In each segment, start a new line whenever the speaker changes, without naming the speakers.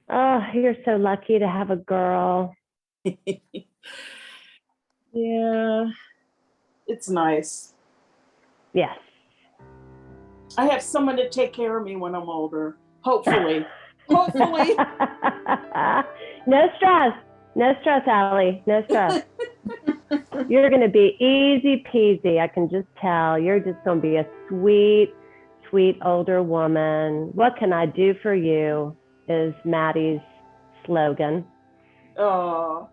Oh, you're so lucky to have a girl.
Yeah, it's nice.
Yes.
I have someone to take care of me when I'm older. Hopefully. Hopefully.
No stress. No stress, Allie. No stress. You're going to be easy peasy. I can just tell. You're just going to be a sweet, sweet older woman. What can I do for you is Maddie's slogan.
Oh.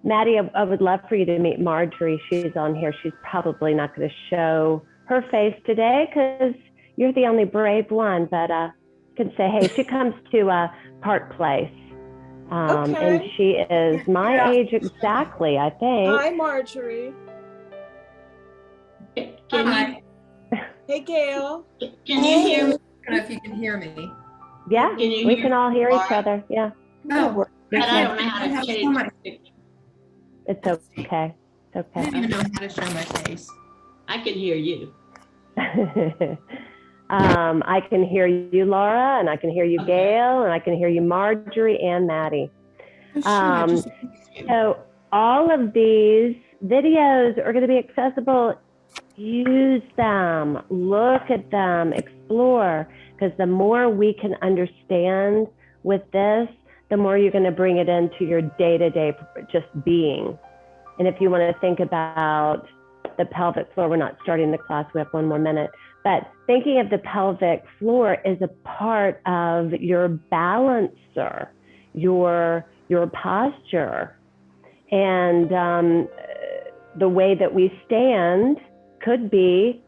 Maddie, I would love for you to meet Marjorie. She's on here. She's probably not going to show her face today because you're the only brave one. But you can say, hey, she comes to Park Place.
Okay.
And she is my age exactly, I think.
Hi, Marjorie.
Hi.
Hey, Gail.
Can you hear me? I don't know if you can hear me.
Yeah, we can all hear each other. Yeah.
Oh,
But I don't know how to change it.
It's okay. It's
I
okay.
don't even know how to show my face.
I can hear you.
I can hear you, Laura, and I can hear you,
Okay.
Gail, and I can hear you, Marjorie, and Maddie. So all of these videos are going to be accessible. Use them, look at them, explore, because the more we can understand with this, the more you're going to bring it into your day-to-day just being. And if you want to think about the pelvic floor, we're not starting the class, we have one more minute, but thinking of the pelvic floor is a part of your balancer, your posture, and the way that we stand could be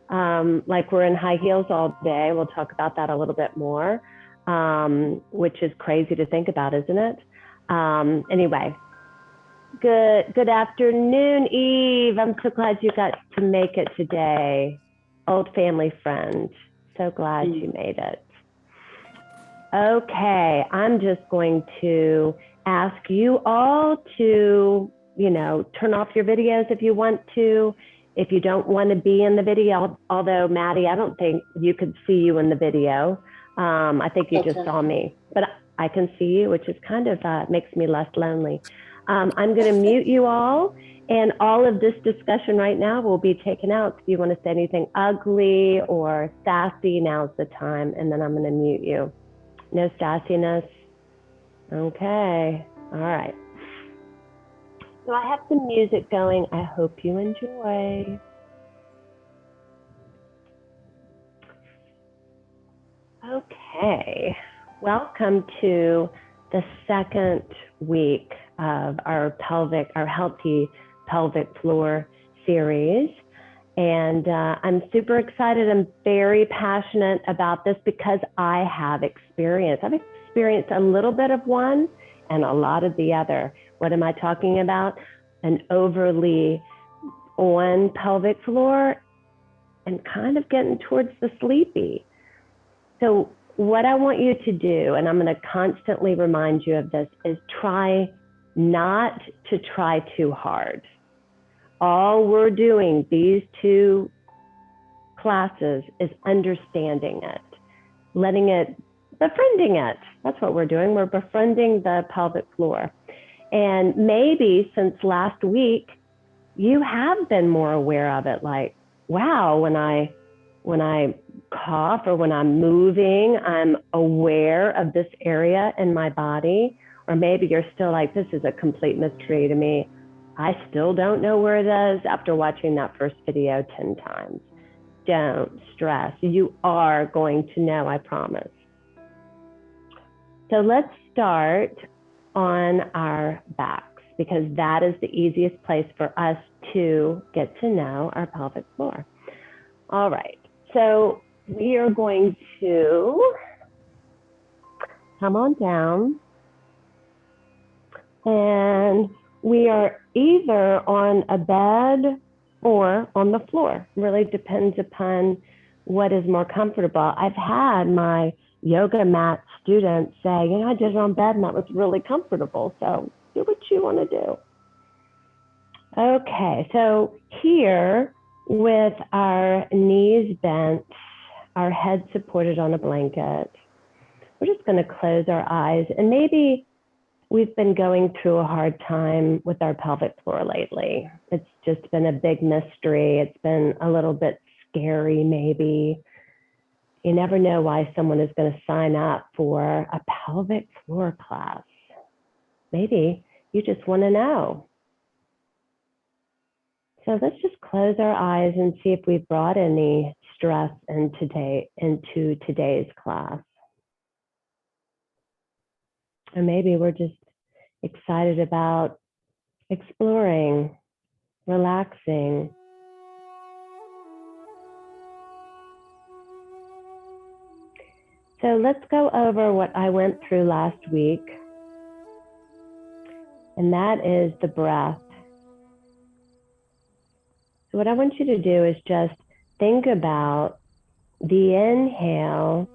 like we're in high heels all day. We'll talk about that a little bit more, which is crazy to think about, isn't it? Anyway, good afternoon, Eve. I'm so glad you got to make it today. Old family friend. So glad you made it. Okay, I'm just going to ask you all to, turn off your videos if you want to. If you don't want to be in the video, although Maddie, I don't think you could see you in the video. I think you just saw me, but I can see you, which is kind of makes me less lonely. I'm going to mute you all, and all of this discussion right now will be taken out. If you want to say anything ugly or sassy, now's the time, and then I'm going to mute you. No sassiness. Okay. All right. So I have some music going. I hope you enjoy. Okay. Welcome to the second week of our healthy pelvic floor series. And I'm super excited. I'm very passionate about this because I have experience. I've experienced a little bit of one and a lot of the other. What am I talking about? An overly on pelvic floor and kind of getting towards the sleepy. So what I want you to do, and I'm going to constantly remind you of this, is try not to try too hard. All we're doing these two classes is understanding it, letting it, befriending it. That's what we're doing. We're befriending the pelvic floor. And maybe since last week, you have been more aware of it. Like, wow, when I cough or when I'm moving, I'm aware of this area in my body. Or maybe you're still like, this is a complete mystery to me. I still don't know where it is after watching that first video 10 times. Don't stress. You are going to know, I promise. So let's start on our backs, because that is the easiest place for us to get to know our pelvic floor. All right, so we are going to come on down, and we are either on a bed or on the floor. It really depends upon what is more comfortable. I've had my yoga mat students say, I did it on bed and that was really comfortable. So do what you want to do. Okay, so here with our knees bent, our head supported on a blanket, we're just going to close our eyes. And maybe we've been going through a hard time with our pelvic floor lately. It's just been a big mystery. It's been a little bit scary, maybe. You never know why someone is going to sign up for a pelvic floor class. Maybe you just want to know. So let's just close our eyes and see if we've brought any stress into today's class. Or maybe we're just excited about exploring, relaxing. So let's go over what I went through last week, and that is the breath. So what I want you to do is just think about the inhale,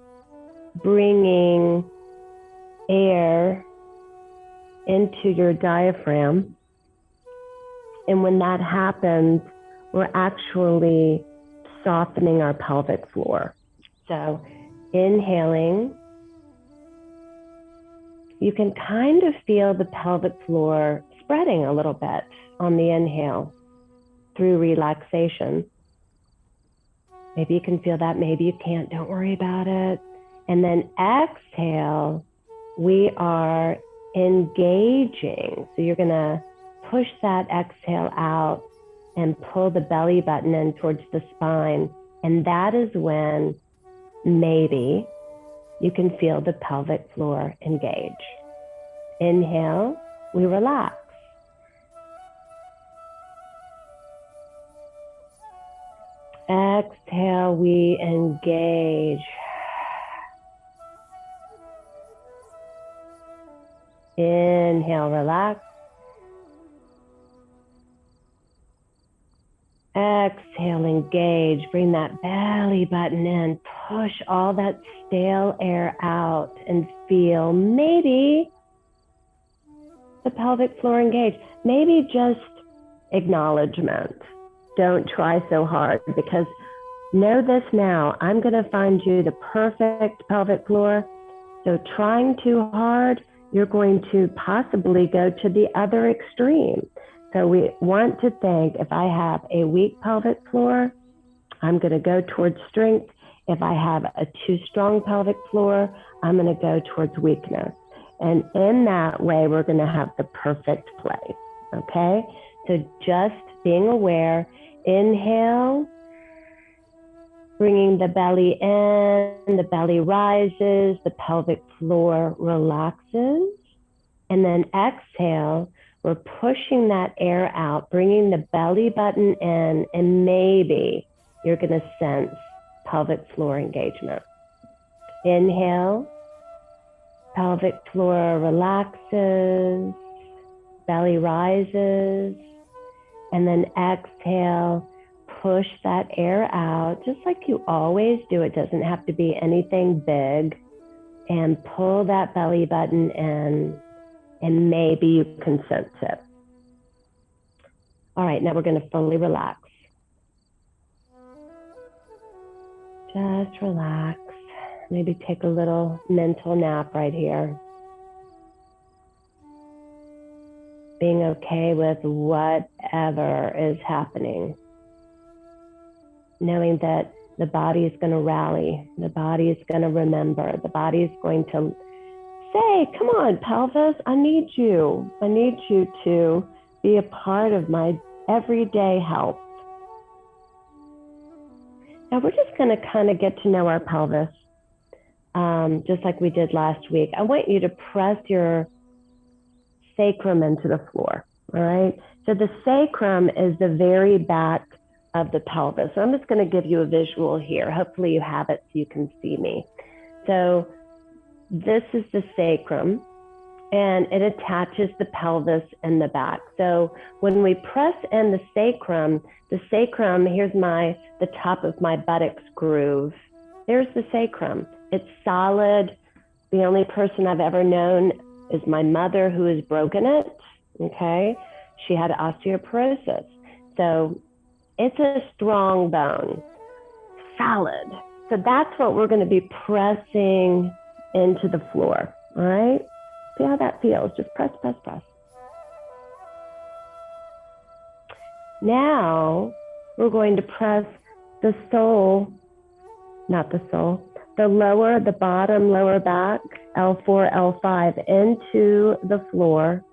bringing air into your diaphragm. And when that happens, we're actually softening our pelvic floor. So inhaling, you can kind of feel the pelvic floor spreading a little bit on the inhale through relaxation. Maybe you can feel that, maybe you can't, don't worry about it. And then exhale, we are engaging. So you're gonna push that exhale out and pull the belly button in towards the spine. And that is when maybe you can feel the pelvic floor engage. Inhale, we relax. Exhale, we engage. Inhale, relax. Exhale, engage. Bring that belly button in. Push all that stale air out and feel maybe the pelvic floor engage. Maybe just acknowledgement. Don't try so hard, because know this now, I'm going to find you the perfect pelvic floor. So trying too hard, you're going to possibly go to the other extreme. So we want to think, if I have a weak pelvic floor, I'm going to go towards strength. If I have a too strong pelvic floor, I'm going to go towards weakness. And in that way, we're going to have the perfect place, okay? So just being aware, inhale, bringing the belly in, the belly rises, the pelvic floor relaxes. And then exhale, we're pushing that air out, bringing the belly button in, and maybe you're going to sense pelvic floor engagement. Inhale, pelvic floor relaxes, belly rises, and then exhale, push that air out, just like you always do. It doesn't have to be anything big. And pull that belly button in, and maybe you can sense it. All right, now we're going to fully relax. Just relax. Maybe take a little mental nap right here. Being okay with whatever is happening. Knowing that the body is going to rally. The body is going to remember. The body is going to say, come on, pelvis, I need you. I need you to be a part of my everyday health. Now we're just going to kind of get to know our pelvis, just like we did last week. I want you to press your sacrum into the floor, all right? So the sacrum is the very back of the pelvis. So I'm just going to give you a visual here. Hopefully you have it so you can see me. So this is the sacrum, and it attaches the pelvis in the back. So when we press in the sacrum, here's the top of my buttocks groove. There's the sacrum. It's solid. The only person I've ever known is my mother, who has broken it, okay? She had osteoporosis. So it's a strong bone, solid. So that's what we're going to be pressing into the floor. All right? See how that feels. Just press, press, press. Now we're going to press the sole, not the sole, the bottom lower back, L4, L5, into the floor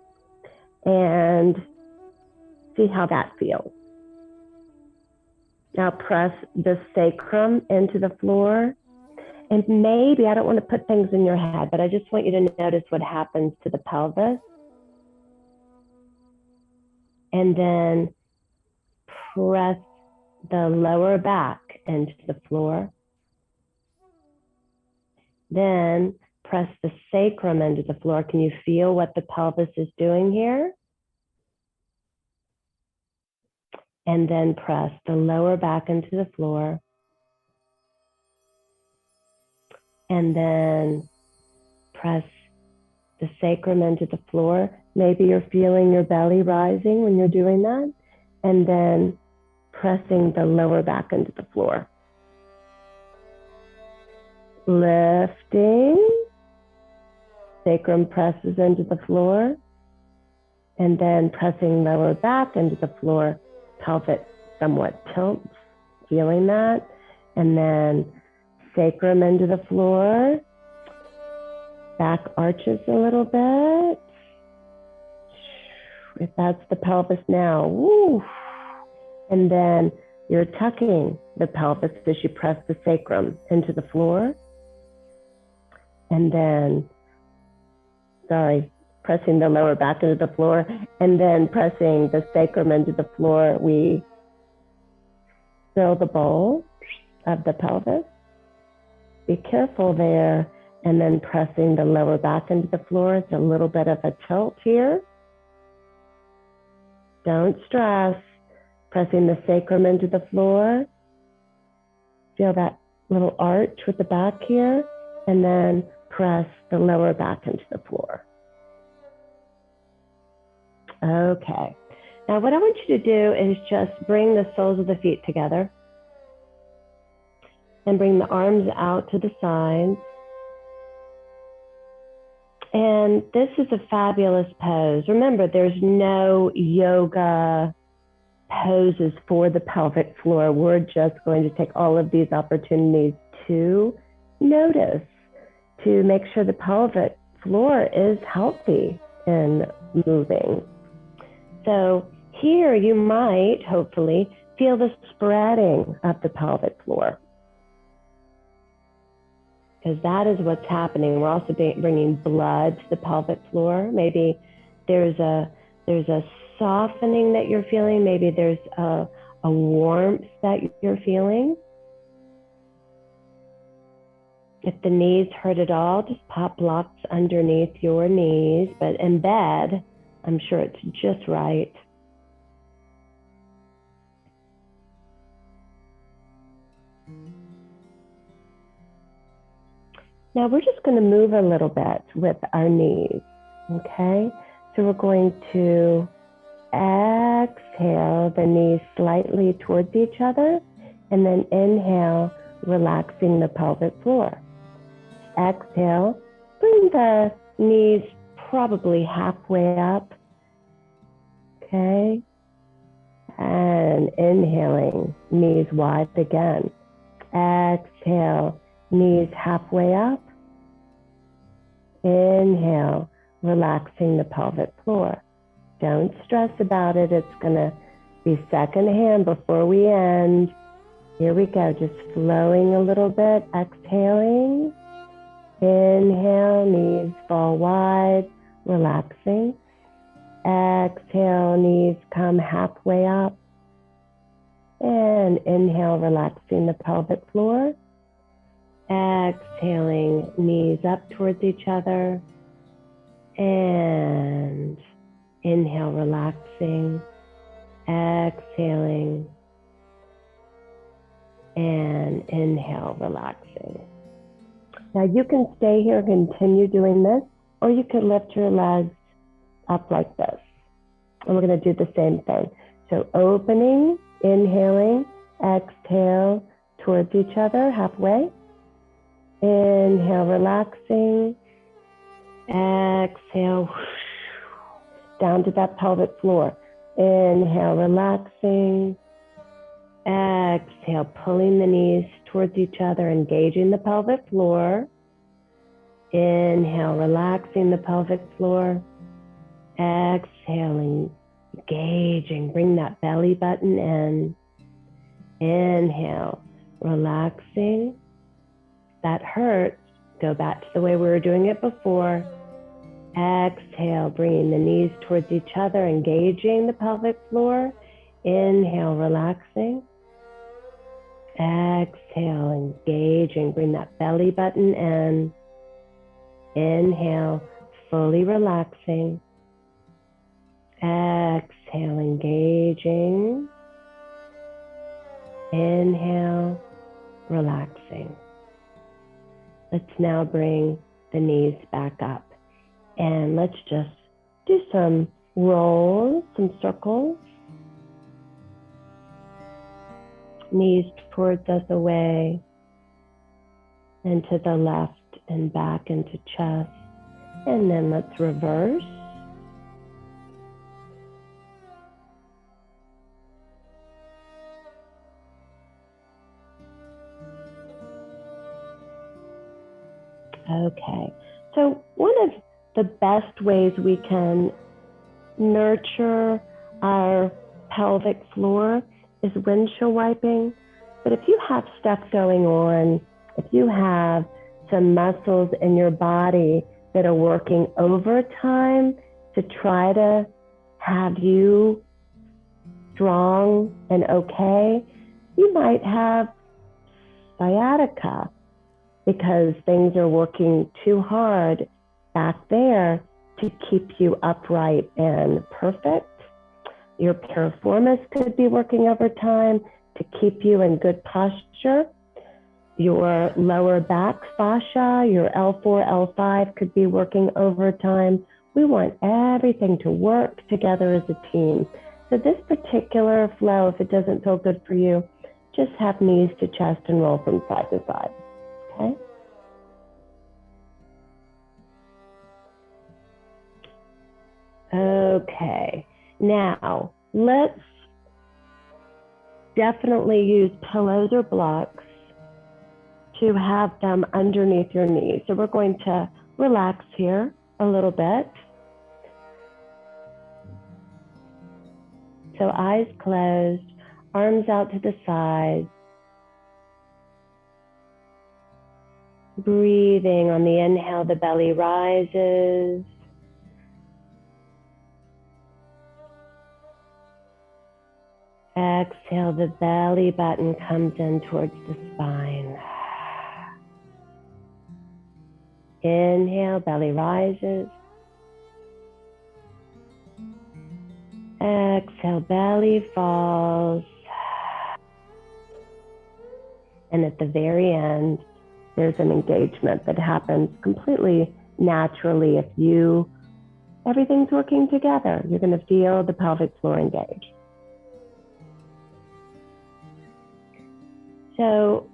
and see how that feels. Now press the sacrum into the floor. And maybe, I don't want to put things in your head, but I just want you to notice what happens to the pelvis. And then press the lower back into the floor. Then press the sacrum into the floor. Can you feel what the pelvis is doing here? And then press the lower back into the floor. And then press the sacrum into the floor. Maybe you're feeling your belly rising when you're doing that. And then pressing the lower back into the floor. Lifting. Sacrum presses into the floor. And then pressing lower back into the floor. Pelvic somewhat tilts. Feeling that. And then sacrum into the floor. Back arches a little bit. If that's the pelvis now. Woo. And then you're tucking the pelvis as you press the sacrum into the floor. And then, pressing the lower back into the floor. And then pressing the sacrum into the floor. We fill the bowl of the pelvis. Be careful there. And then pressing the lower back into the floor. It's a little bit of a tilt here. Don't stress. Pressing the sacrum into the floor. Feel that little arch with the back here. And then press the lower back into the floor. Okay. Now what I want you to do is just bring the soles of the feet together. And bring the arms out to the sides. And this is a fabulous pose. Remember, there's no yoga poses for the pelvic floor. We're just going to take all of these opportunities to notice, to make sure the pelvic floor is healthy and moving. So here you might, hopefully, feel the spreading of the pelvic floor. Because that is what's happening. We're also bringing blood to the pelvic floor. Maybe there's a softening that you're feeling. Maybe there's a warmth that you're feeling. If the knees hurt at all, just pop blocks underneath your knees, but in bed, I'm sure it's just right. Now we're just going to move a little bit with our knees, okay? So we're going to exhale the knees slightly towards each other, and then inhale, relaxing the pelvic floor. Exhale, bring the knees probably halfway up, okay? And inhaling, knees wide again. Exhale, knees halfway up. Inhale, relaxing the pelvic floor. Don't stress about it. It's going to be secondhand before we end. Here we go, just flowing a little bit. Exhaling. Inhale, knees fall wide, relaxing. Exhale, knees come halfway up. And inhale, relaxing the pelvic floor. Exhaling, knees up towards each other. And inhale, relaxing. Exhaling. And inhale, relaxing. Now you can stay here and continue doing this, or you could lift your legs up like this. And we're going to do the same thing. So opening, inhaling, exhale towards each other halfway. Inhale, relaxing. Exhale, down to that pelvic floor. Inhale, relaxing. Exhale, pulling the knees towards each other, engaging the pelvic floor. Inhale, relaxing the pelvic floor. Exhaling, engaging, bring that belly button in. Inhale, relaxing. If that hurts, go back to the way we were doing it before. Exhale, bringing the knees towards each other, engaging the pelvic floor. Inhale, relaxing. Exhale, engaging, bring that belly button in. Inhale, fully relaxing. Exhale, engaging. Inhale, relaxing. Let's now bring the knees back up. And let's just do some rolls, some circles. Knees towards us away, and to the left and back into chest. And then let's reverse. Okay, so one of the best ways we can nurture our pelvic floor is windshield wiping. But if you have stuff going on, if you have some muscles in your body that are working overtime to try to have you strong and okay, you might have sciatica because things are working too hard back there to keep you upright and perfect. Your piriformis could be working overtime to keep you in good posture. Your lower back fascia, your L4, L5 could be working overtime. We want everything to work together as a team. So this particular flow, if it doesn't feel good for you, just have knees to chest and roll from side to side, okay? Okay, now let's definitely use pillows or blocks to have them underneath your knees. So we're going to relax here a little bit. So eyes closed, arms out to the side. Breathing on the inhale, the belly rises. Exhale, the belly button comes in towards the spine. Inhale, belly rises. Exhale, belly falls. And at the very end, there's an engagement that happens completely naturally if everything's working together. You're going to feel the pelvic floor engage. So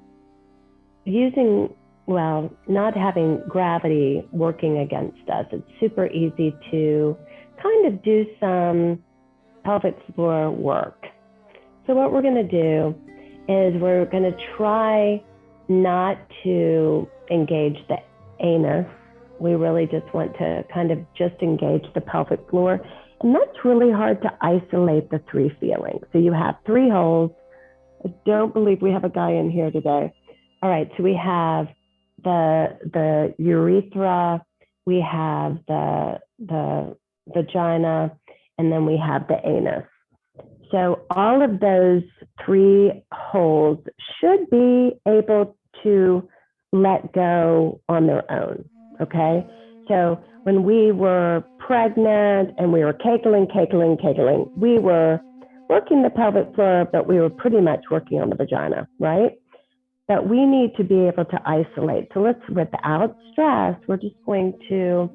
not having gravity working against us, it's super easy to kind of do some pelvic floor work. So what we're going to do is we're going to try not to engage the anus. We really just want to kind of just engage the pelvic floor. And that's really hard to isolate the three feelings. So you have three holes. I don't believe we have a guy in here today. All right, so we have the urethra, we have the vagina, and then we have the anus. So all of those three holes should be able to let go on their own, okay? So when we were pregnant and we were cackling, we were working the pelvic floor, but we were pretty much working on the vagina, right? But we need to be able to isolate. So without stress, we're just going to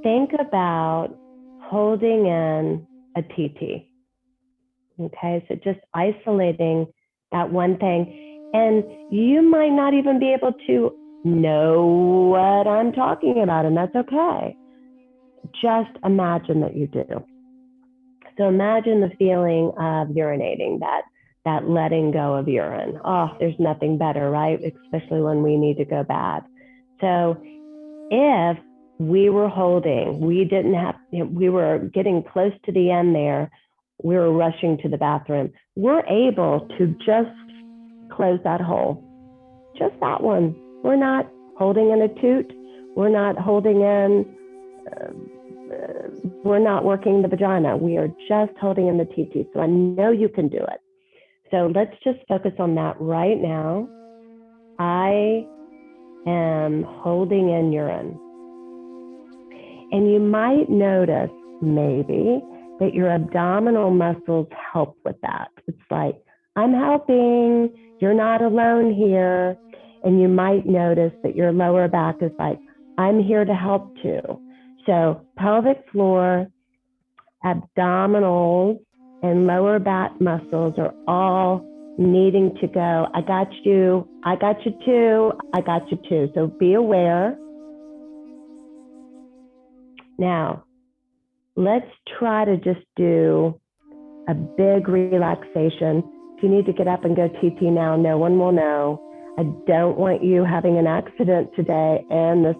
think about holding in a TT. Okay, so just isolating that one thing. And you might not even be able to know what I'm talking about, and that's okay. Just imagine that you do. So imagine the feeling of urinating, that letting go of urine. Oh, there's nothing better, right? Especially when we need to go bad. So if we were holding, we were getting close to the end there, we were rushing to the bathroom, we're able to just close that hole. Just that one. We're not holding in a toot. We're not holding in, we're not working the vagina. We are just holding in the TT. So I know you can do it. So let's just focus on that right now. I am holding in urine. And you might notice maybe that your abdominal muscles help with that. It's like, I'm helping, you're not alone here. And you might notice that your lower back is like, I'm here to help too. So pelvic floor, abdominals, and lower back muscles are all needing to go, I got you too, I got you too. So be aware. Now, let's try to just do a big relaxation. If you need to get up and go TT now, no one will know. I don't want you having an accident today and this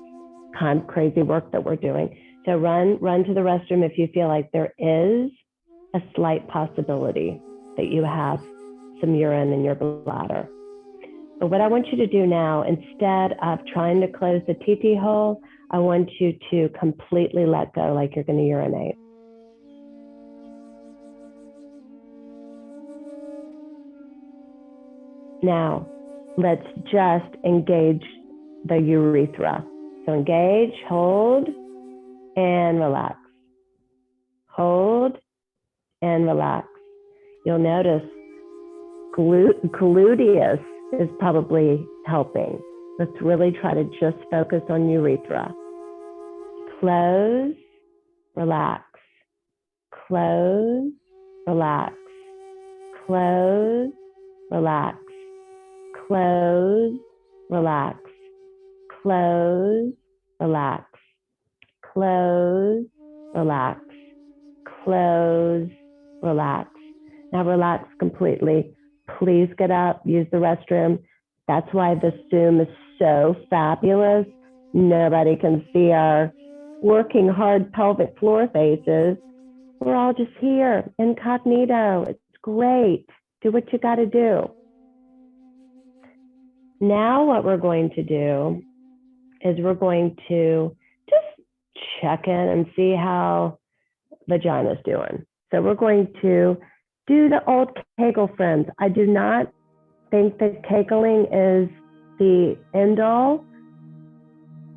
kind of crazy work that we're doing. So run to the restroom if you feel like there is a slight possibility that you have some urine in your bladder. But what I want you to do now, instead of trying to close the TT hole, I want you to completely let go like you're going to urinate. Now, let's just engage the urethra. So engage, hold, and relax. Hold and relax. You'll notice gluteus is probably helping. Let's really try to just focus on urethra. Close, relax. Close, relax. Close, relax. Close, relax. Close, relax. Close, relax. Close, relax. Now relax completely. Please get up, use the restroom. That's why this Zoom is so fabulous. Nobody can see our working hard pelvic floor faces. We're all just here, incognito. It's great. Do what you got to do. Now what we're going to do is we're going to just check in and see how vagina's doing. So we're going to do the old Kegel friends. I do not think that Kegeling is the end all.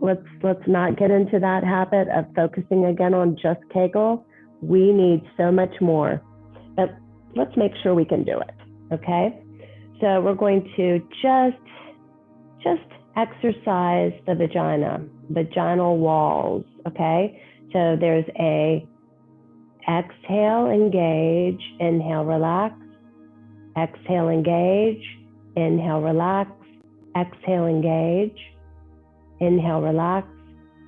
Let's not get into that habit of focusing again on just Kegel. We need so much more, but let's make sure we can do it, okay? So we're going to just exercise the vaginal walls, okay? So there's a exhale, engage, inhale, relax. Exhale, engage, inhale, relax. Exhale, engage, inhale, relax.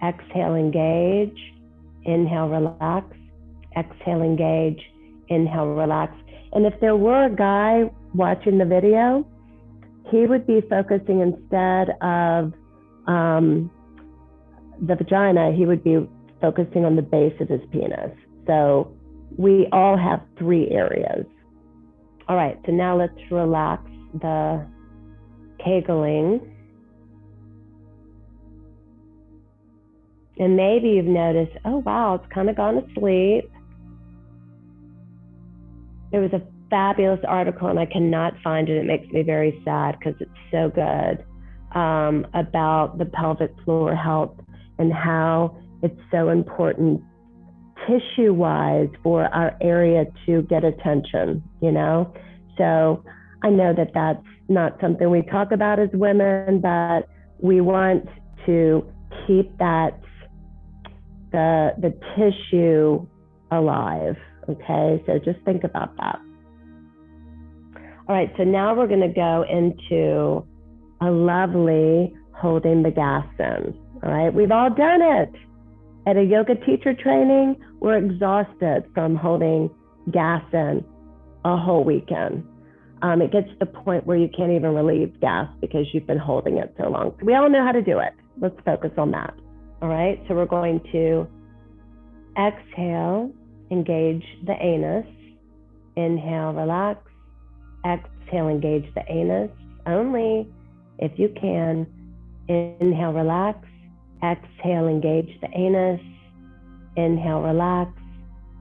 Exhale, engage, inhale, relax. Exhale, engage, inhale, relax. And if there were a guy watching the video, he would be focusing instead of the vagina, he would be focusing on the base of his penis. So we all have 3 areas. All right, so now let's relax the Kegeling. And maybe you've noticed, oh wow, it's kind of gone to sleep. There was a fabulous article, and I cannot find it. It makes me very sad because it's so good, about the pelvic floor health and how it's so important tissue-wise for our area to get attention, you know? So I know that that's not something we talk about as women, but we want to keep that, the tissue alive, okay? So just think about that. All right, so now we're gonna go into a lovely holding the gas in. All right, we've all done it. At a yoga teacher training, we're exhausted from holding gas in a whole weekend. It gets to the point where you can't even relieve gas because you've been holding it so long. So we all know how to do it. Let's focus on that. All right, so we're going to exhale, engage the anus. Inhale, relax. Exhale, engage the anus. Only if you can. Inhale, relax. Exhale, engage the anus. Inhale, relax.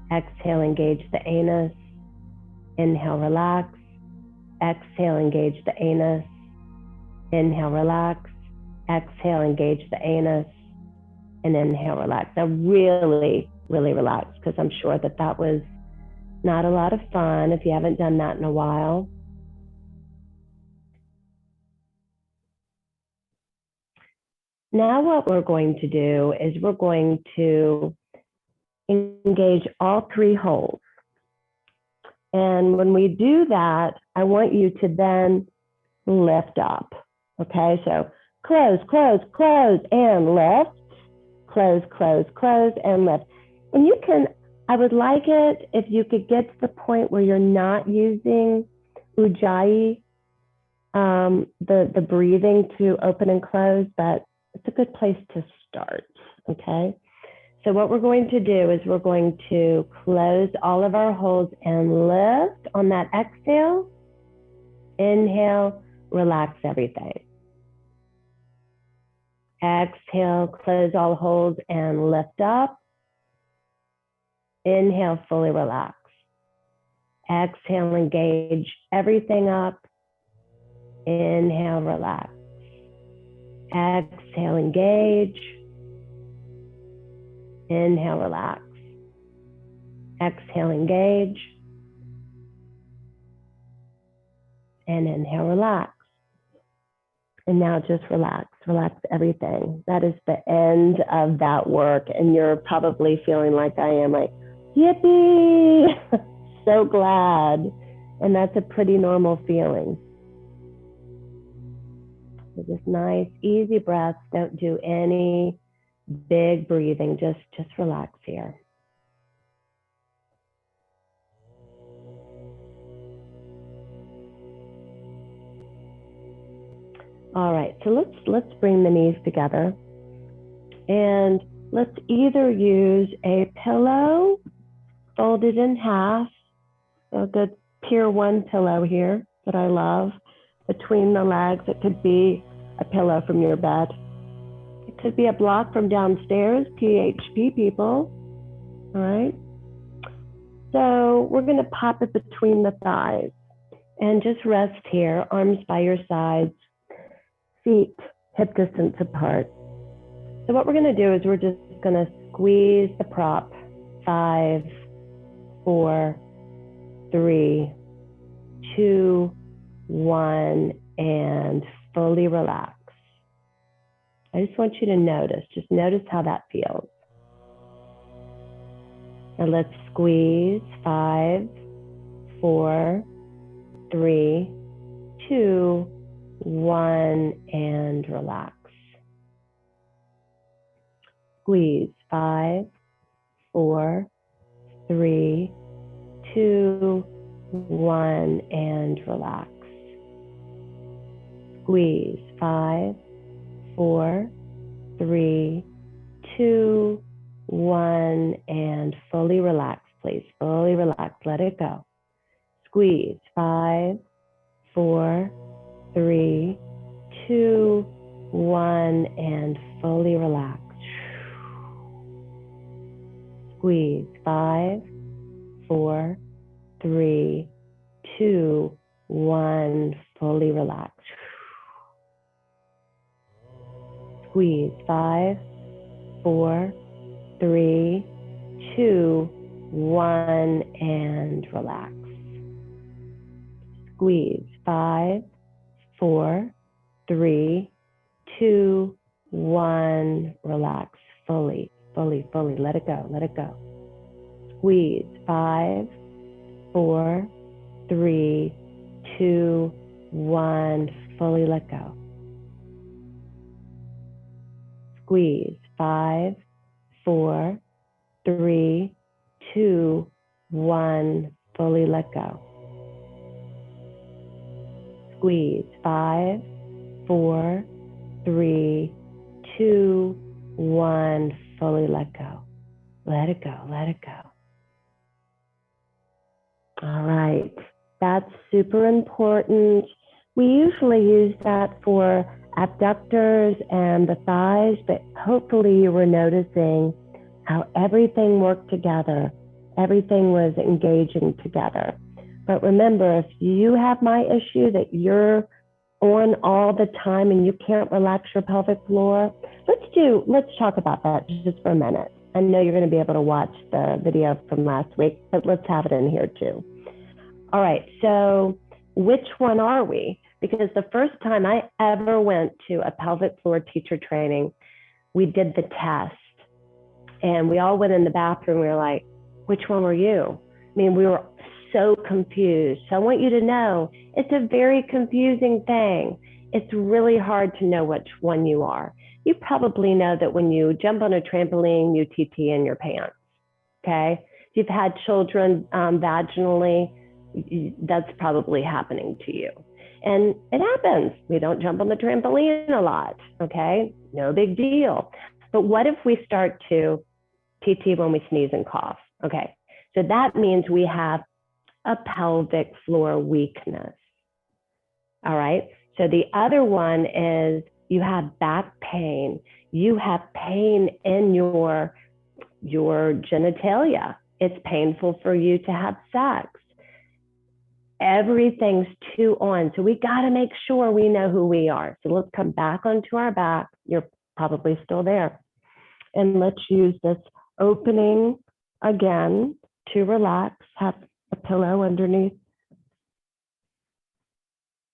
Exhale, engage the anus. Inhale, relax. Exhale, engage the anus. Inhale, relax. Exhale, engage the anus. And inhale, relax. Now really, really relax, because I'm sure that that was not a lot of fun if you haven't done that in a while. Now what we're going to do is we're going to engage all three holes. And when we do that, I want you to then lift up. Okay, so close, close, close, and lift. Close, close, close, and lift. And you can, I would like it if you could get to the point where you're not using Ujjayi, the breathing to open and close, but it's a good place to start, okay? So what we're going to do is we're going to close all of our holes and lift on that exhale. Inhale, relax everything. Exhale, close all holes and lift up. Inhale, fully relax. Exhale, engage everything up. Inhale, relax. Exhale, engage. Inhale, relax. Exhale, engage. And inhale, relax. And now just relax, relax everything. That is the end of that work. And you're probably feeling like I am, like, yippee, so glad. And that's a pretty normal feeling. So just nice, easy breaths. Don't do any big breathing. Just relax here. All right, so let's bring the knees together, and let's either use a pillow folded in half, a good Pier 1 pillow here that I love, between the legs. It could be a pillow from your bed. It could be a block from downstairs, PHP people. All right. So we're going to pop it between the thighs and just rest here, arms by your sides, feet hip distance apart. So what we're going to do is we're just going to squeeze the prop. 5, 4, 3, 2, 1, and fully relax. I just want you to just notice how that feels. Now let's squeeze. 5, 4, 3, 2, 1, and relax. Squeeze. 5, 4, 3, 2, 1, and relax. Squeeze. 5, 4, 3, 2, 1, and fully relax, please. Fully relax. Let it go. Squeeze. 5, 4, 3, 2, 1, and fully relax. Squeeze. 5, 4, 3, 2, 1, fully relax. Squeeze. 5, 4, 3, 2, 1, and relax. Squeeze. 5, 4, 3, 2, 1, relax. Fully, fully, fully. Let it go. Let it go. Squeeze. 5, 4, 3, 2, 1, fully let go. squeeze. 5, 4, 3, 2, 1. Fully let go. Squeeze. 5, 4, 3, 2, 1. Fully let go. Let it go. Let it go. All right. That's super important. We usually use that for abductors and the thighs, but hopefully you were noticing how everything worked together. Everything was engaging together. But remember, if you have my issue that you're on all the time and you can't relax your pelvic floor, let's talk about that just for a minute. I know you're going to be able to watch the video from last week, but let's have it in here too. All right, so which one are we? Because the first time I ever went to a pelvic floor teacher training, we did the test and we all went in the bathroom. We were like, which one were you? I mean, we were so confused. So I want you to know it's a very confusing thing. It's really hard to know which one you are. You probably know that when you jump on a trampoline, you TT in your pants, okay? If you've had children vaginally, that's probably happening to you. And it happens. We don't jump on the trampoline a lot, okay? No big deal. But what if we start to TT when we sneeze and cough? Okay, so that means we have a pelvic floor weakness. All right, so the other one is you have back pain. You have pain in your genitalia. It's painful for you to have sex. Everything's too on. So we got to make sure we know who we are. So let's come back onto our back. You're probably still there. And let's use this opening again to relax. Have a pillow underneath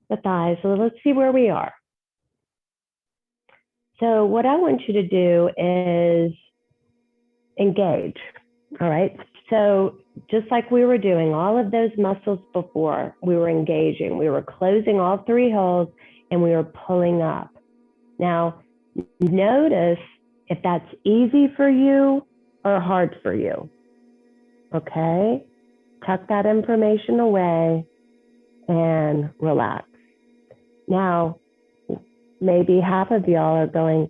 the thighs. So let's see where we are. So what I want you to do is engage. All right. So just like we were doing all of those muscles before, we were engaging. We were closing all 3 holes and we were pulling up. Now, notice if that's easy for you or hard for you. Okay? Tuck that information away and relax. Now, maybe half of y'all are going,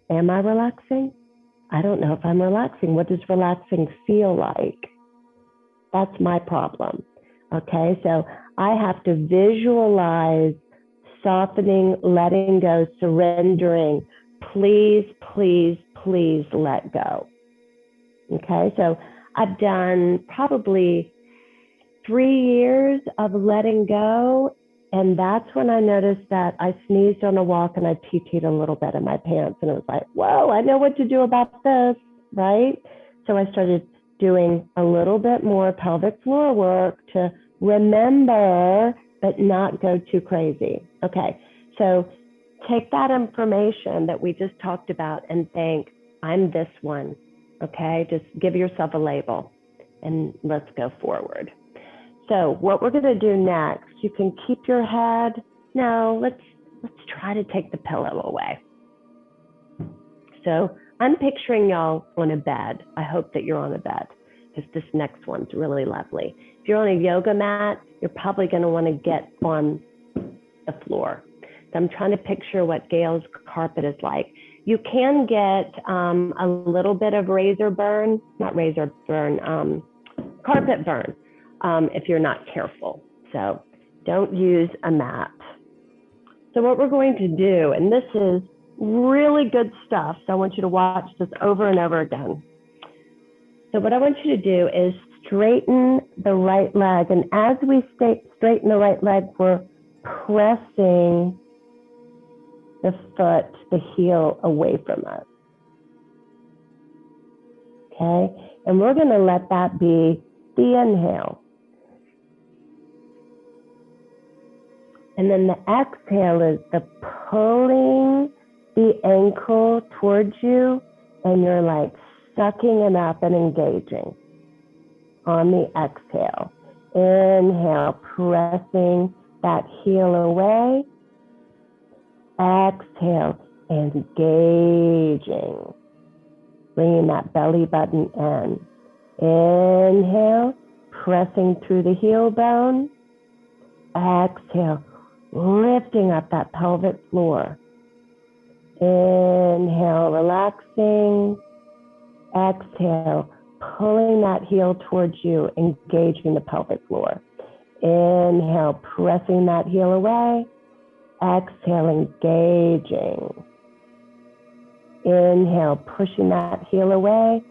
am I relaxing? I don't know if I'm relaxing. What does relaxing feel like? That's my problem. Okay, so I have to visualize softening, letting go, surrendering. Please, please, please let go. Okay, so I've done probably 3 years of letting go. And that's when I noticed that I sneezed on a walk and I TT'd a little bit in my pants. And it was like, whoa, I know what to do about this, right? So I started doing a little bit more pelvic floor work to remember, but not go too crazy. Okay, so take that information that we just talked about and think, I'm this one, okay? Just give yourself a label and let's go forward. So what we're gonna do next, you can keep your head. No, let's try to take the pillow away. So I'm picturing y'all on a bed. I hope that you're on a bed because this next one's really lovely. If you're on a yoga mat, you're probably gonna wanna get on the floor. So I'm trying to picture what Gail's carpet is like. You can get a little bit of carpet burn. If you're not careful. So don't use a mat. So what we're going to do, and this is really good stuff, so I want you to watch this over and over again. So what I want you to do is straighten the right leg. And as we straighten the right leg, we're pressing the foot, the heel away from us. Okay, and we're gonna let that be the inhale. And then the exhale is the pulling the ankle towards you, and you're like sucking it up and engaging on the exhale. Inhale, pressing that heel away. Exhale, engaging, bringing that belly button in. Inhale, pressing through the heel bone. Exhale, lifting up that pelvic floor. Inhale, relaxing. Exhale, pulling that heel towards you, engaging the pelvic floor. Inhale, pressing that heel away. Exhale, engaging. Inhale, pushing that heel away.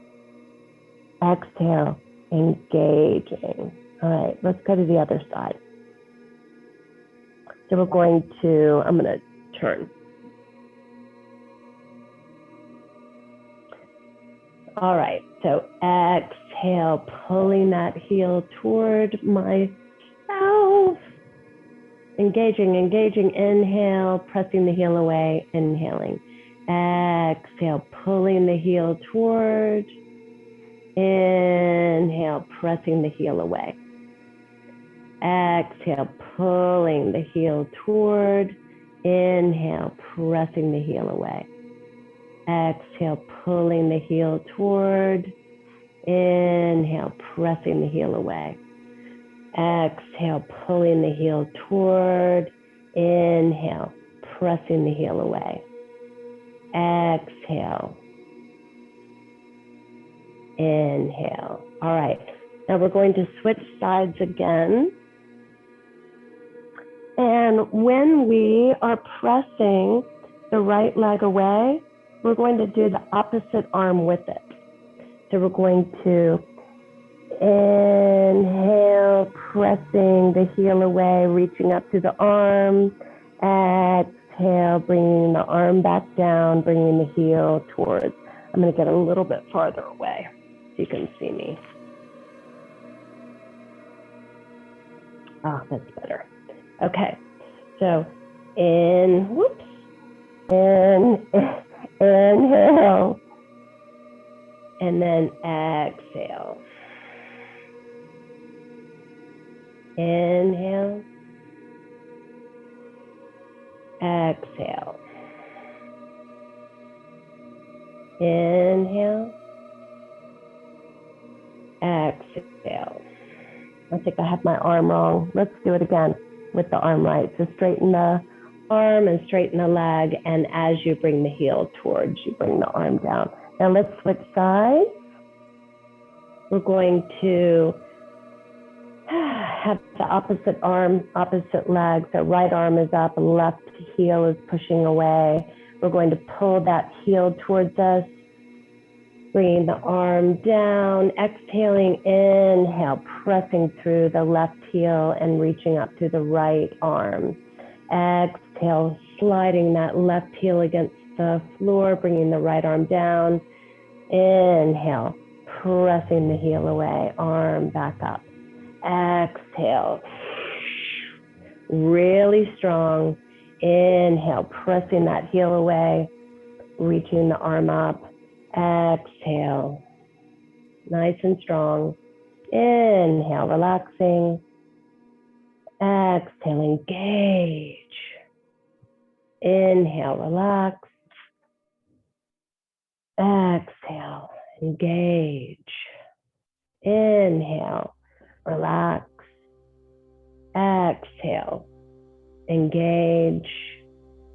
Exhale, engaging. All right, let's go to the other side. So we're going to, I'm going to turn. All right, so exhale, pulling that heel toward myself. Engaging, engaging, inhale, pressing the heel away, inhaling. Exhale, pulling the heel toward. Inhale, pressing the heel away. Exhale, pulling the heel toward. Inhale, pressing the heel away. Exhale, pulling the heel toward. Inhale, pressing the heel away. Exhale, pulling the heel toward. Inhale, pressing the heel away. Exhale. Inhale. All right. Now we're going to switch sides again. And when we are pressing the right leg away, we're going to do the opposite arm with it. So we're going to inhale, pressing the heel away, reaching up to the arm. Exhale, bringing the arm back down, bringing the heel towards. I'm going to get a little bit farther away so you can see me. Ah, that's better. Okay, so inhale, and then exhale. Inhale, exhale. Inhale, exhale. I think I have my arm wrong. Let's do it again with the arm right. So straighten the arm and straighten the leg, and as you bring the heel towards, you bring the arm down. Now let's switch sides. We're going to have the opposite arm, opposite leg. So right arm is up, left heel is pushing away. We're going to pull that heel towards us, bringing the arm down, exhaling, inhale, pressing through the left heel and reaching up to the right arm. Exhale, sliding that left heel against the floor, bringing the right arm down. Inhale, pressing the heel away, arm back up. Exhale, really strong. Inhale, pressing that heel away, reaching the arm up. Exhale, nice and strong. Inhale, relaxing. Exhale, engage. Inhale, relax. Exhale, engage. Inhale, relax. Exhale, engage.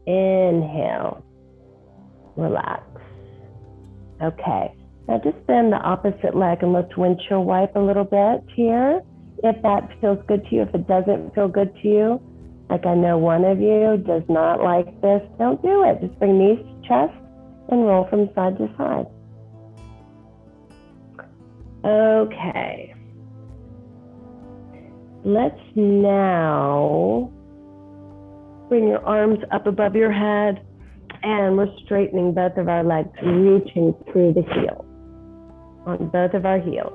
Inhale, relax. Okay, now just bend the opposite leg and let's windshield wipe a little bit here. If that feels good to you, if it doesn't feel good to you, like I know one of you does not like this, don't do it. Just bring knees to chest and roll from side to side. Okay. Let's now bring your arms up above your head, and we're straightening both of our legs, reaching through the heel on both of our heels.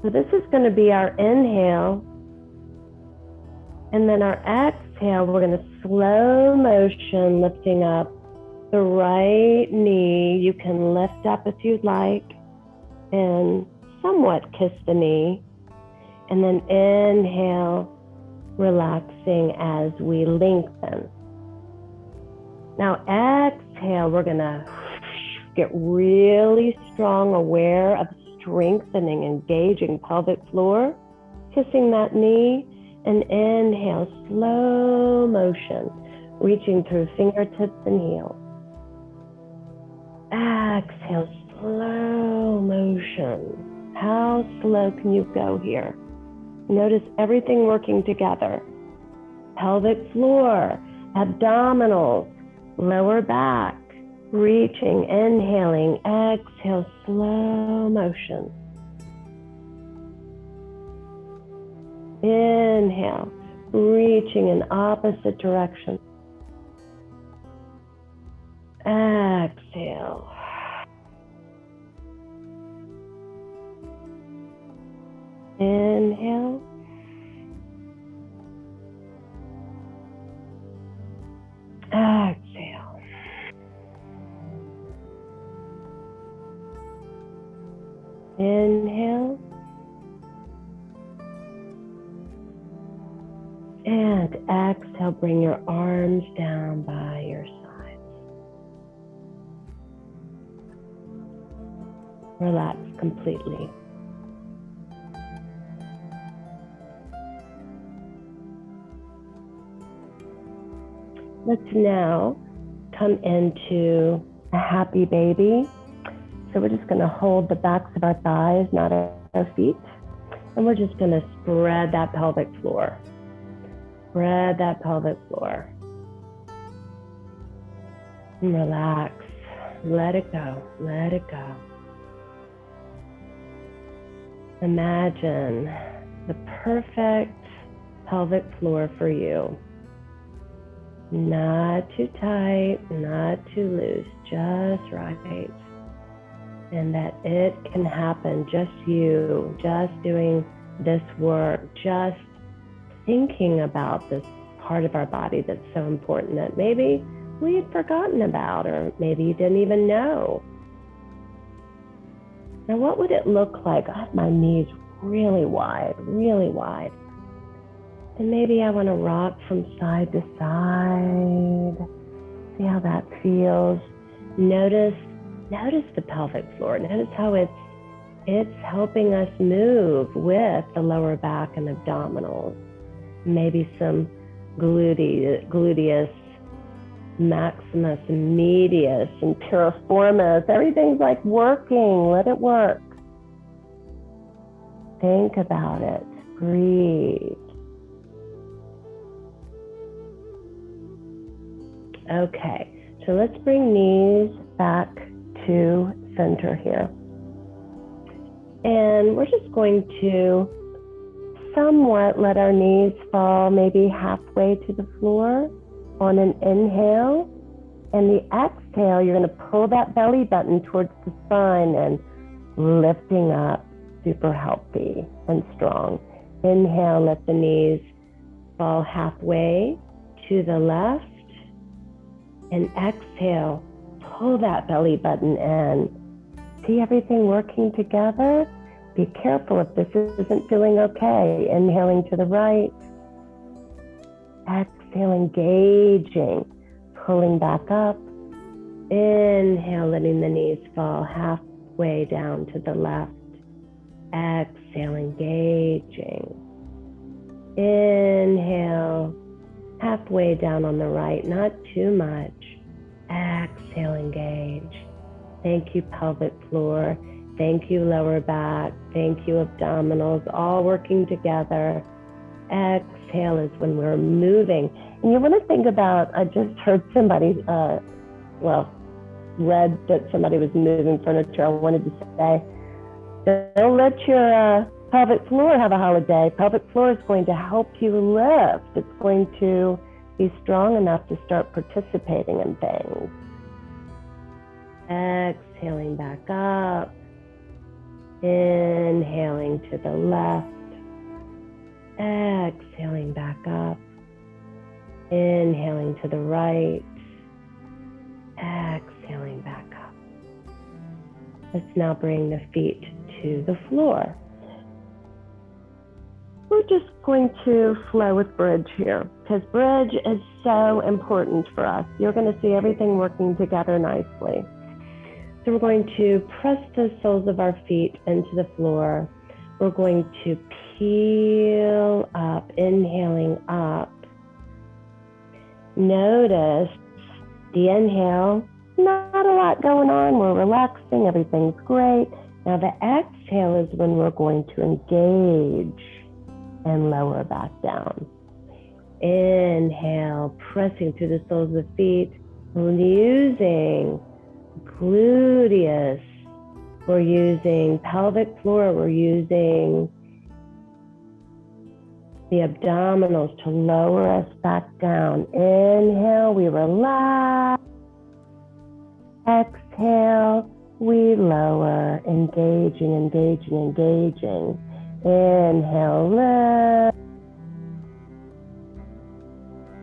So this is going to be our inhale, and then our exhale, we're going to slow motion lifting up the right knee. You can lift up if you'd like and somewhat kiss the knee, and then inhale, relaxing as we lengthen. Now exhale, we're gonna get really strong, aware of strengthening, engaging pelvic floor, kissing that knee, and inhale, slow motion, reaching through fingertips and heels. Exhale, slow motion. How slow can you go here? Notice everything working together. Pelvic floor, abdominals, lower back, reaching, inhaling, exhale, slow motion. Inhale, reaching in opposite direction. Exhale. Inhale. Exhale. Inhale. And exhale, bring your arms down by your sides. Relax completely. Let's now come into a happy baby. So we're just going to hold the backs of our thighs, not our feet. And we're just going to spread that pelvic floor. Spread that pelvic floor. And relax. Let it go. Let it go. Imagine the perfect pelvic floor for you. Not too tight, not too loose, just right. And that it can happen, just you, just doing this work, just thinking about this part of our body that's so important that maybe we had forgotten about, or maybe you didn't even know. Now, what would it look like? I have my knees really wide, really wide. And maybe I want to rock from side to side. See how that feels. Notice the pelvic floor. Notice how it's helping us move with the lower back and abdominals. Maybe some gluteus maximus and medius and piriformis. Everything's like working. Let it work. Think about it. Breathe. Okay, so let's bring knees back to center here. And we're just going to somewhat let our knees fall maybe halfway to the floor on an inhale. And the exhale, you're going to pull that belly button towards the spine and lifting up, super healthy and strong. Inhale, let the knees fall halfway to the left. And exhale, pull that belly button in. See everything working together? Be careful if this isn't feeling okay. Inhaling to the right. Exhale, engaging, pulling back up. Inhale, letting the knees fall halfway down to the left. Exhale, engaging. Inhale, halfway down on the right, not too much. Exhale, engage. Thank you, pelvic floor. Thank you, lower back. Thank you, abdominals, all working together. Exhale is when we're moving. And you want to think about, I just heard somebody, read that somebody was moving furniture. I wanted to say, don't let your pelvic floor have a holiday. Pelvic floor is going to help you lift. It's going to be strong enough to start participating in things. Exhaling back up. Inhaling to the left. Exhaling back up. Inhaling to the right. Exhaling back up. Let's now bring the feet to the floor. we're just going to flow with bridge here because bridge is so important for us. You're going to see everything working together nicely. So we're going to press the soles of our feet into the floor. We're going to peel up, inhaling up. Notice the inhale, not a lot going on. We're relaxing, everything's great. Now the exhale is when we're going to engage and lower back down. Inhale, pressing through the soles of the feet, using gluteus, we're using pelvic floor, we're using the abdominals to lower us back down. Inhale, we relax. Exhale, we lower, engaging, engaging, engaging. Inhale, lift.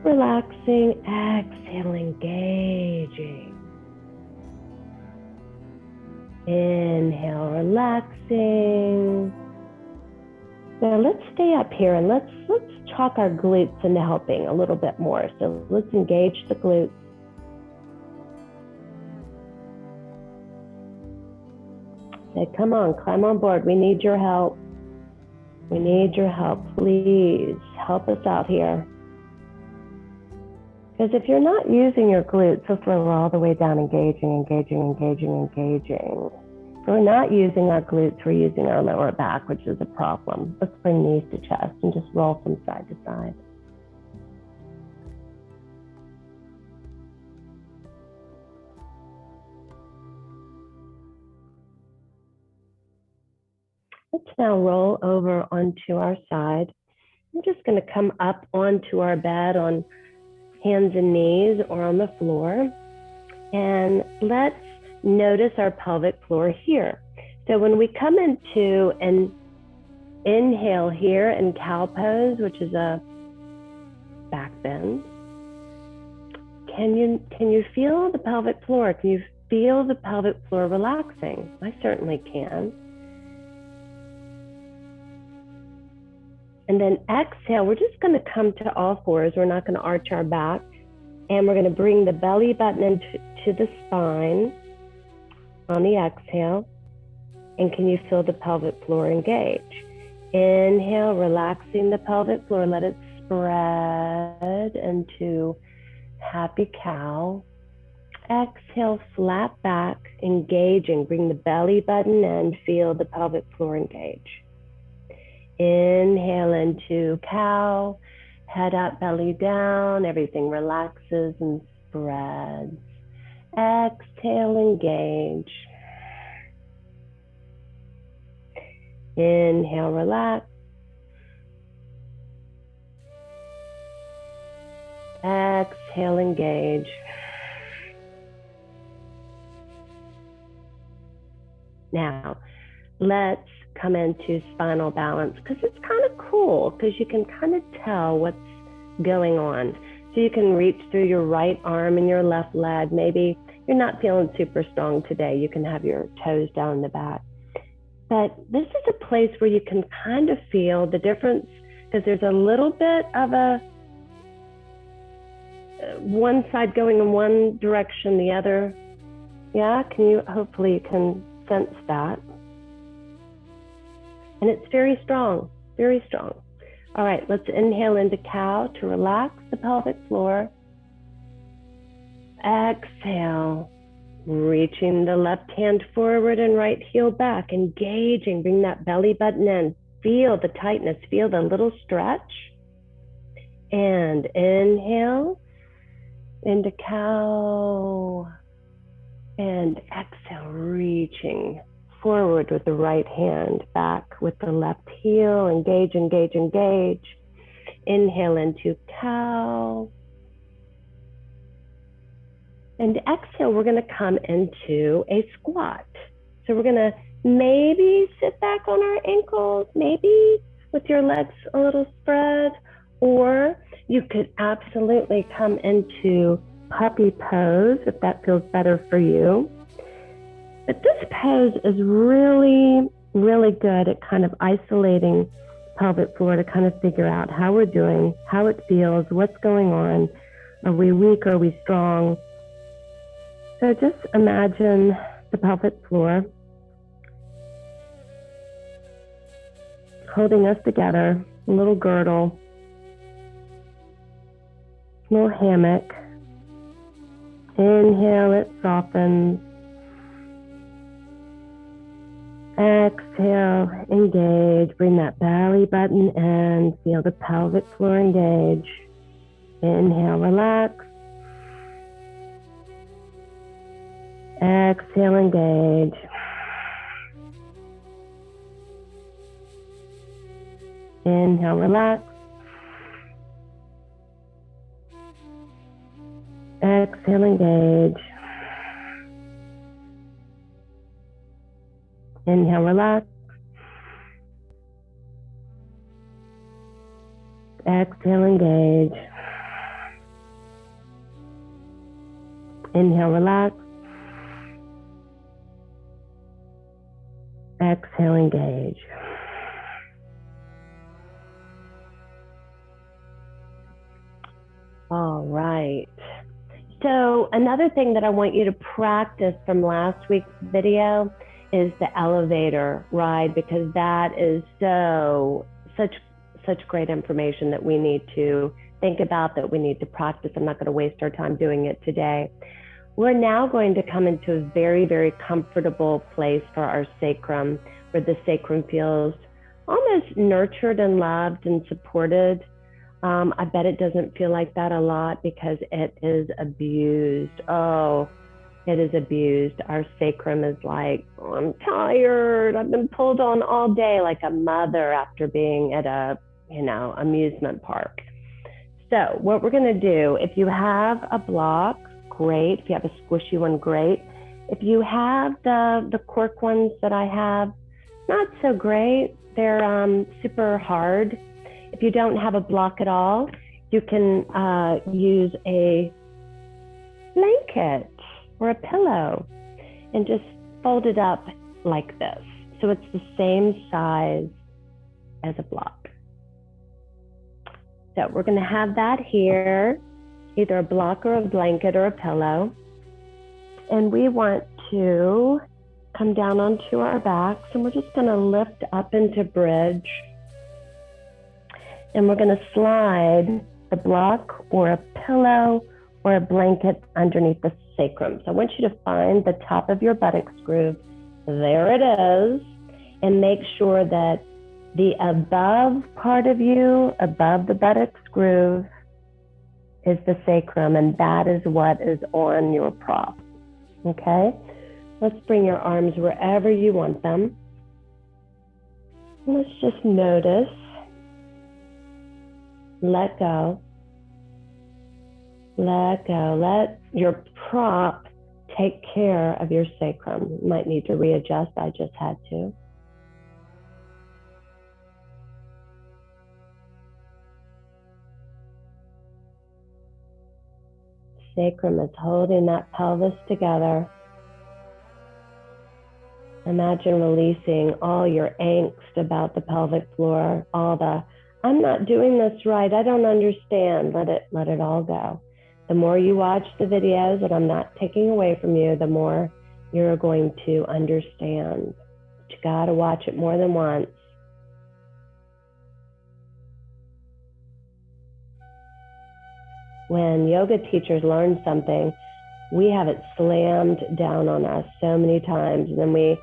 Relaxing, exhale, engaging. Inhale, relaxing. Now let's stay up here and let's chalk our glutes into helping a little bit more. So let's engage the glutes. Say, come on, climb on board. We need your help. We need your help. Please help us out here. Because if you're not using your glutes, let's lower all the way down, engaging, engaging, engaging, engaging. If we're not using our glutes, we're using our lower back, which is a problem. Let's bring knees to chest and just roll from side to side. Let's now roll over onto our side. I'm just going to come up onto our bed on hands and knees or on the floor. And let's notice our pelvic floor here. So when we come into an inhale here in cow pose, which is a back bend, can you feel the pelvic floor? Can you feel the pelvic floor relaxing? I certainly can. And then exhale, we're just going to come to all fours. We're not going to arch our back. And we're going to bring the belly button into the spine on the exhale. And can you feel the pelvic floor engage? Inhale, relaxing the pelvic floor. Let it spread into happy cow. Exhale, flat back, engaging. Bring the belly button in. Feel the pelvic floor engage. Inhale into cow, head up, belly down, everything relaxes and spreads. Exhale, engage. Inhale, relax. Exhale, engage. Now, let's come into spinal balance because it's kind of cool because you can kind of tell what's going on. So you can reach through your right arm and your left leg. Maybe you're not feeling super strong today. You can have your toes down in the back. But this is a place where you can kind of feel the difference because there's a little bit of a one side going in one direction, the other. Yeah, hopefully you can sense that. And it's very strong, very strong. All right, let's inhale into cow to relax the pelvic floor. Exhale, reaching the left hand forward and right heel back, engaging, bring that belly button in. Feel the tightness, feel the little stretch. And inhale into cow. And exhale, reaching forward with the right hand, back with the left heel, engage, engage, engage. Inhale into cow. And exhale, we're going to come into a squat. So we're going to maybe sit back on our ankles, maybe with your legs a little spread, or you could absolutely come into puppy pose if that feels better for you. But this pose is really, really good at kind of isolating pelvic floor to kind of figure out how we're doing, how it feels, what's going on. Are we weak? Are we strong? So just imagine the pelvic floor holding us together, a little girdle, a little hammock. Inhale, it softens. Exhale, engage. Bring that belly button in. Feel the pelvic floor engage. Inhale, relax. Exhale, engage. Inhale, relax. Exhale, engage. Inhale, relax. Exhale, engage. Inhale, relax. Exhale, engage. All right. So another thing that I want you to practice from last week's video is the elevator ride, because that is such great information that we need to think about, that we need to practice. I'm not going to waste our time doing it today. We're now going to come into a very, very comfortable place for our sacrum, where the sacrum feels almost nurtured and loved and supported. I bet it doesn't feel like that a lot because it is abused. Oh, it is abused. Our sacrum is like, oh, I'm tired. I've been pulled on all day, like a mother after being at a, amusement park. So what we're going to do, if you have a block, great. If you have a squishy one, great. If you have the cork ones that I have, not so great. They're super hard. If you don't have a block at all, you can use a blanket or a pillow and just fold it up like this. So it's the same size as a block. So we're going to have that here, either a block or a blanket or a pillow. And we want to come down onto our backs, and we're just going to lift up into bridge. And we're going to slide the block or a pillow or a blanket underneath the sacrum. So I want you to find the top of your buttocks groove. There it is. And make sure that the above part of you, above the buttocks groove, is the sacrum, and that is what is on your prop. Okay? Let's bring your arms wherever you want them. Let's just notice. Let go. Let go. Let your prop take care of your sacrum. You might need to readjust. I just had to. Sacrum is holding that pelvis together. Imagine releasing all your angst about the pelvic floor, all the, I'm not doing this right, I don't understand. Let it all go. The more you watch the videos, and I'm not taking away from you, the more you're going to understand. But you gotta watch it more than once. When yoga teachers learn something, we have it slammed down on us so many times, and then we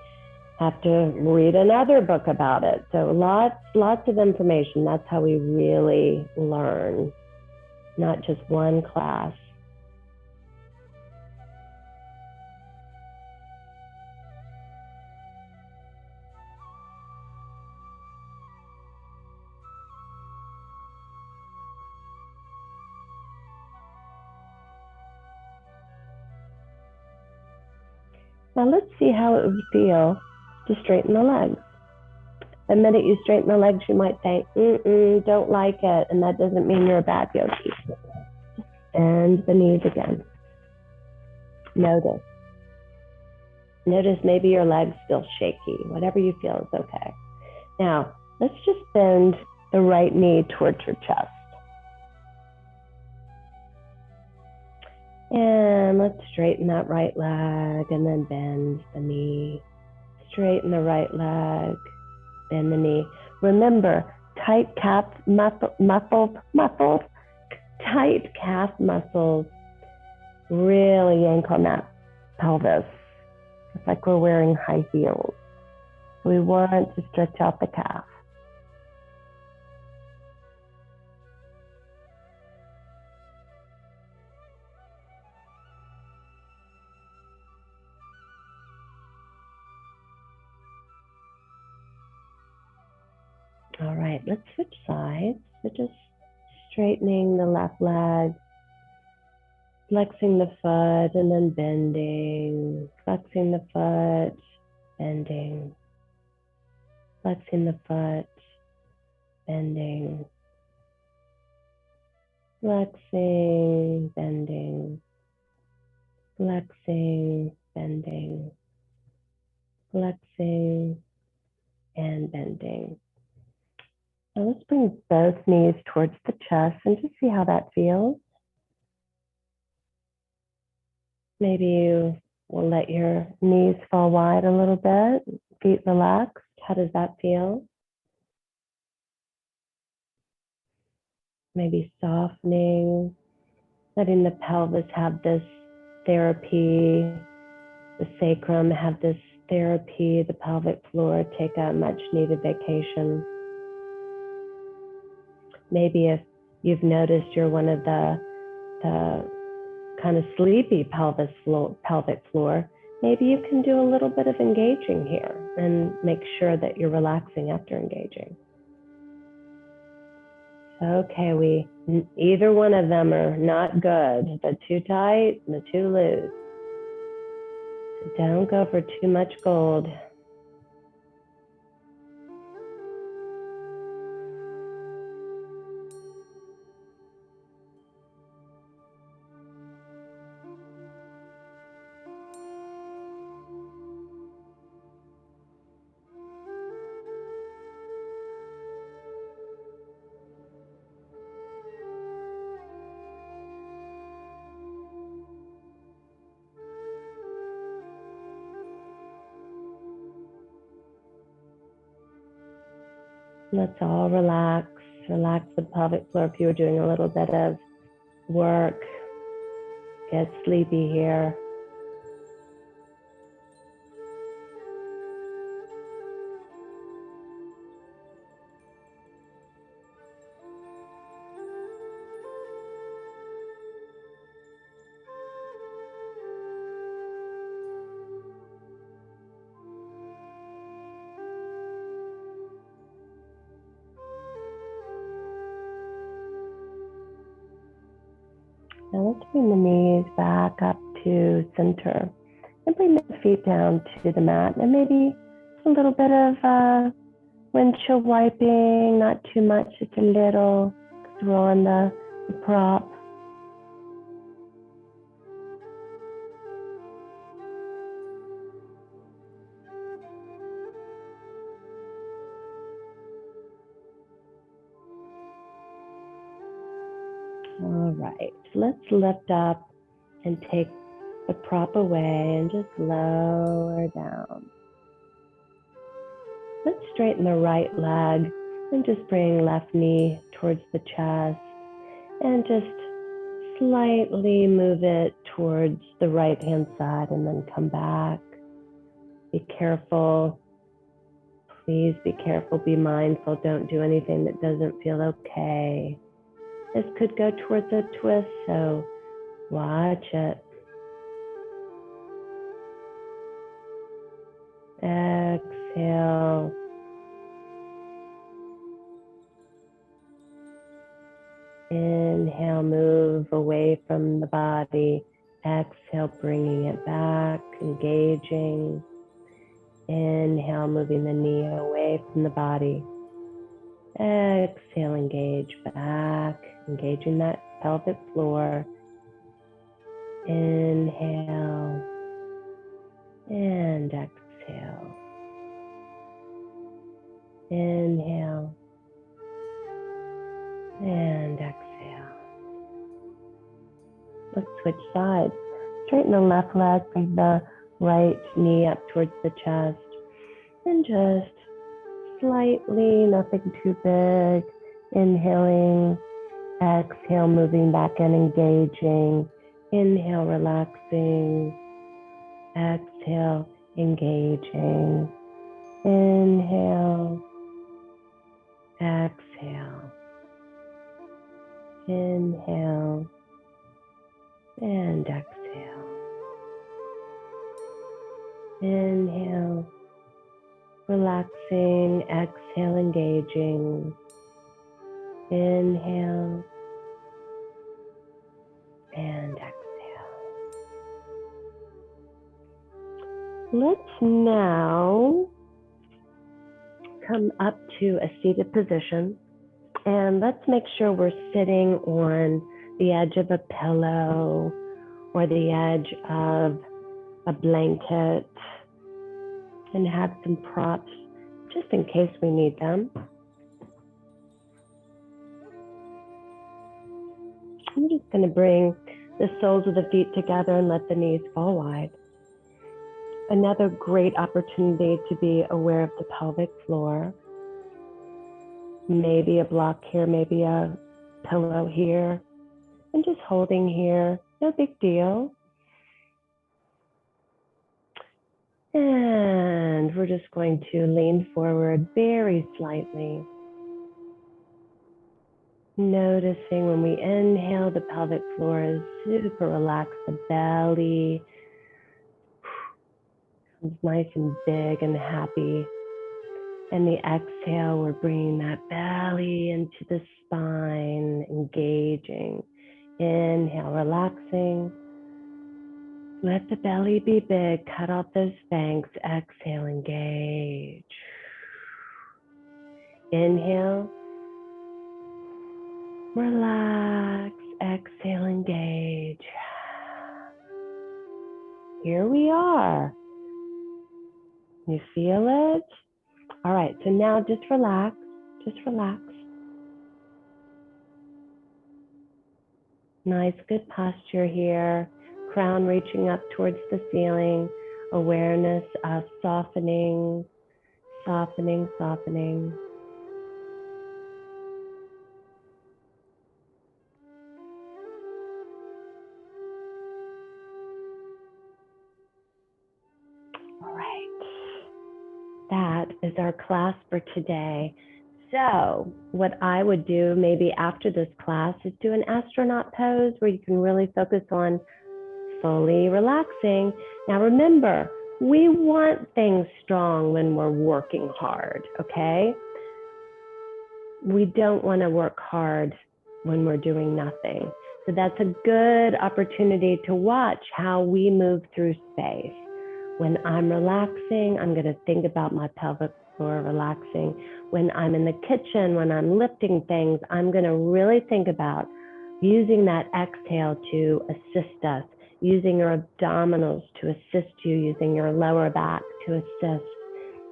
have to read another book about it. So lots of information. That's how we really learn, not just one class. Now let's see how it would feel to straighten the legs. The minute you straighten the legs, you might think, don't like it, and that doesn't mean you're a bad yogi. Bend the knees again. Notice. Notice maybe your legs feel shaky. Whatever you feel is okay. Now, let's just bend the right knee towards your chest. And let's straighten that right leg and then bend the knee. Straighten the right leg, bend the knee. Remember, tight calf muscles, tight calf muscles really yank on that pelvis. It's like we're wearing high heels. We want to stretch out the calf. All right, let's switch sides. So just straightening the left leg, flexing the foot and then bending, flexing the foot, bending, flexing the foot, bending, flexing, bending, flexing, bending, flexing, and bending. Now let's bring both knees towards the chest and just see how that feels. Maybe you will let your knees fall wide a little bit, feet relaxed. How does that feel? Maybe softening, letting the pelvis have this therapy, the sacrum have this therapy, the pelvic floor take a much needed vacation. Maybe if you've noticed you're one of the kind of sleepy pelvic floor, maybe you can do a little bit of engaging here and make sure that you're relaxing after engaging. Okay, either one of them are not good. The too tight, the too loose. So don't go for too much gold. Let's all relax. Relax the pelvic floor if you're doing a little bit of work. Get sleepy here. Now let's bring the knees back up to center and bring the feet down to the mat, and maybe a little bit of windshield wiping, not too much, just a little, because we're on the prop. All right, let's lift up and take the prop away and just lower down. Let's straighten the right leg and just bring left knee towards the chest and just slightly move it towards the right hand side and then come back. Be careful. Please be careful, be mindful. Don't do anything that doesn't feel okay. This could go towards a twist, so watch it. Exhale. Inhale, move away from the body. Exhale, bringing it back, engaging. Inhale, moving the knee away from the body. Exhale, engage back, engaging that pelvic floor. Inhale and exhale. Inhale switch sides. Straighten the left leg, bring the right knee up towards the chest. And just slightly, nothing too big. Inhaling, exhale, moving back in, engaging. Inhale, relaxing. Exhale, engaging. Inhale, exhale. Inhale and exhale. Inhale, relaxing, exhale, engaging. Inhale and exhale. Let's now come up to a seated position, and let's make sure we're sitting on the edge of a pillow or the edge of a blanket, and have some props just in case we need them. I'm just going to bring the soles of the feet together and let the knees fall wide. Another great opportunity to be aware of the pelvic floor. Maybe a block here, maybe a pillow here, and just holding here, no big deal. And we're just going to lean forward very slightly. Noticing when we inhale, the pelvic floor is super relaxed, the belly is nice and big and happy. And the exhale, we're bringing that belly into the spine, engaging. Inhale, relaxing. Let the belly be big, cut off those fangs. Exhale, engage. Inhale, relax. Exhale, engage. Here we are. You feel it? All right, so now just relax, just relax. Nice, good posture here. Crown reaching up towards the ceiling. Awareness of softening, softening, softening. All right, that is our class for today. So what I would do maybe after this class is do an astronaut pose where you can really focus on fully relaxing. Now remember, we want things strong when we're working hard, okay? We don't want to work hard when we're doing nothing. So that's a good opportunity to watch how we move through space. When I'm relaxing, I'm going to think about my pelvic floor relaxing. When I'm in the kitchen, when I'm lifting things, I'm going to really think about using that exhale to assist us, using your abdominals to assist you, using your lower back to assist.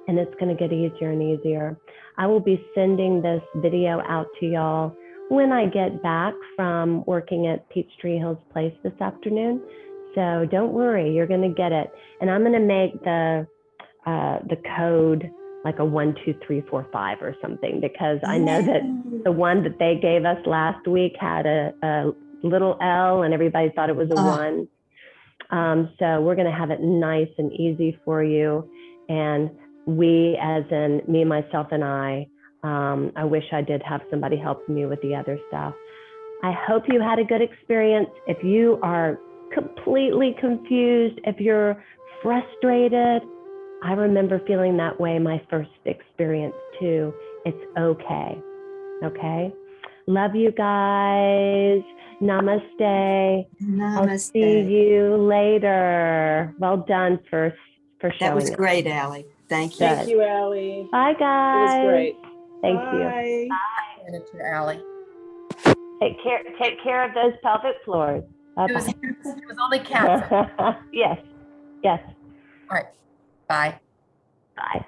And it's going to get easier and easier. I will be sending this video out to y'all when I get back from working at Peachtree Hills Place this afternoon. So don't worry, you're going to get it. And I'm going to make the code like a 1, 2, 3, 4, 5 or something, because I know that the one that they gave us last week had a little L and everybody thought it was a 1. So we're going to have it nice and easy for you. And we, as in me, myself, and I wish I did have somebody helping me with the other stuff. I hope you had a good experience. If you are completely confused, if you're frustrated, I remember feeling that way my first experience too. It's okay. Okay. Love you guys. Namaste.
Namaste.
I'll see you later. Well done for showing
That was
up.
great, Allie. Thank you.
Thank you, Allie.
Bye,
It
guys.
was great.
Thank
Bye.
you.
Miniature Alley.
Take care of those pelvic floors. Bye
It was,
bye.
it was only cat food.
Yes. Yes.
All right. Bye.
Bye.